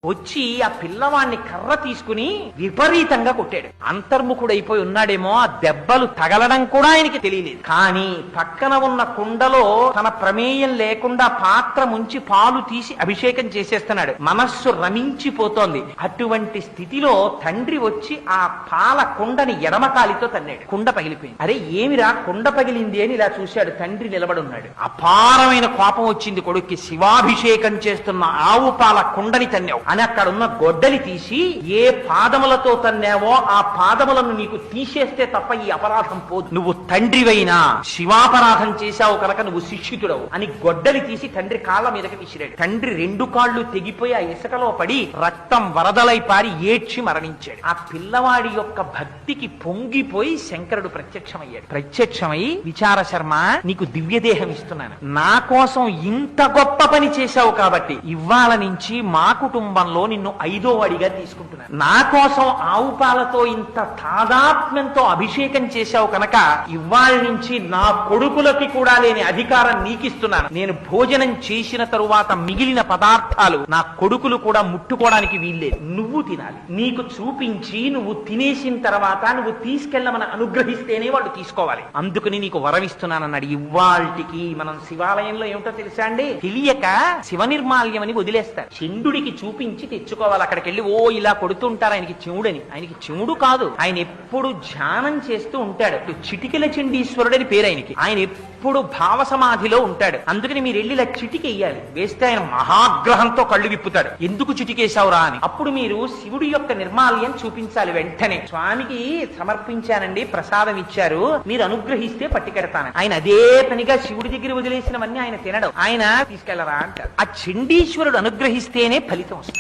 వచ్చి ఆ పిల్లవాడిని కర్ర తీసుకుని విపరీతంగా కొట్టాడు. అంతర్ముఖుడైపోయి ఉన్నాడేమో, ఆ దెబ్బలు తగలడం కూడా ఆయనకి తెలియలేదు. కానీ పక్కన ఉన్న కుండలో తన ప్రమేయం లేకుండా పాత్ర ముంచి పాలు తీసి అభిషేకం చేసేస్తున్నాడు. మనస్సు రమించిపోతోంది. అటువంటి స్థితిలో తండ్రి వచ్చి ఆ పాల కుండని ఎడమకాలితో తన్నాడు. కుండ పగిలిపోయింది. అరే ఏమిరా కుండ పగిలింది అని ఇలా చూశాడు. తండ్రి నిలబడున్నాడు. అపారమైన కోపం వచ్చింది కొడుక్కి. శివాభిషేకం చేస్తున్న ఆవు పాల కుండని తన్నావు అని అక్కడ ఉన్న గొడ్డలి తీసి, ఏ పాదములతో తన్నావో ఆ పాదములను నీకు తీసేస్తే తప్ప ఈ అపరాధం పోదు. నువ్వు తండ్రివైనా శివాపరాధం చేశావు కనుక నువ్వు శిక్షితుడవు అని గొడ్డలి తీసి తండ్రి కాళ్ళ మీదకి విసిరాడు. తండ్రి రెండు కాళ్ళు తెగిపోయి ఆ ఇసుకలో పడి రక్తం వరదలై పారి ఏడ్చి మరణించాడు. ఆ పిల్లవాడి యొక్క భక్తికి పొంగిపోయి శంకరుడు ప్రత్యక్షమయ్యాడు. ప్రత్యక్షమై, విచార శర్మ, నీకు దివ్యదేహం ఇస్తున్నాను. నా కోసం ఇంత గొప్ప పని చేశావు కాబట్టి ఇవాళ నుంచి మా కుటుంబంలో నిన్ను 5వ వాడిగా తీసుకుంటున్నాను. నా కోసం ఆవు పాలతో ఇంత తాదాత్మ్యంతో అభిషేకం చేశావు కనుక ఇవాళ నుంచి నా కొడుకులకి కూడా లేని అధికారం నీకిస్తున్నాను. నేను భోజనం చేసిన తరువాత మిగిలిన పదార్థాలు నా కొడుకులు కూడా ముట్టుకోవడానికి వీల్లేదు. నువ్వు తినాలి. నీకు చూపించి నువ్వు తినేసిన తర్వాత నువ్వు తీసుకెళ్ళమని అనుగ్రహిస్తేనే వాళ్ళు తీసుకోవాలి. అందుకని నీకు వరం ఇస్తున్నానన్నాడు. ఇవాల్టికి మనం శివాలయంలో ఏమిటో తెలుసా అండి, తెలియక శివ నిర్మాల్యం అని వదిలేస్తారు. చండుడికి చూపించి తెచ్చుకోవాలి. అక్కడికి వెళ్ళి ఓ ఇలా కొడుతుంటారు ఆయనకి చెవుడని. ఆయనకి చెవుడు కాదు, ఆయన ఎప్పుడు ధ్యానం చేస్తూ ఉంటాడు. చిటికెల చండీశ్వరుడు అని పేరు ఆయనకి. ఆయన ఎప్పుడు భావ సమాధిలో ఉంటాడు. అందుకని మీరు వెళ్ళి ఇలా చిటికెయ్యాలి. వేస్తే ఆయన మహాగ్రహంతో కళ్ళు విప్పుతాడు. ఎందుకు చిటికేశావురా అని. అప్పుడు మీరు శివుడి యొక్క నిర్మాల్యం చూపించాలి. వెంటనే స్వామికి సమర్పించానండి, ప్రసాదం ఇచ్చారు, మీరు అనుగ్రహిస్తే పట్టుకెడతాను. ఆయన అదే పనిగా శివుడి దగ్గర వదిలేసినవన్నీ ఆయన తినడం. ఆయన తీసుకెళ్లరా అంటారు. ఆ చండీశ్వరుడు అనుగ్రహిస్తేనే ఫలితం వస్తుంది.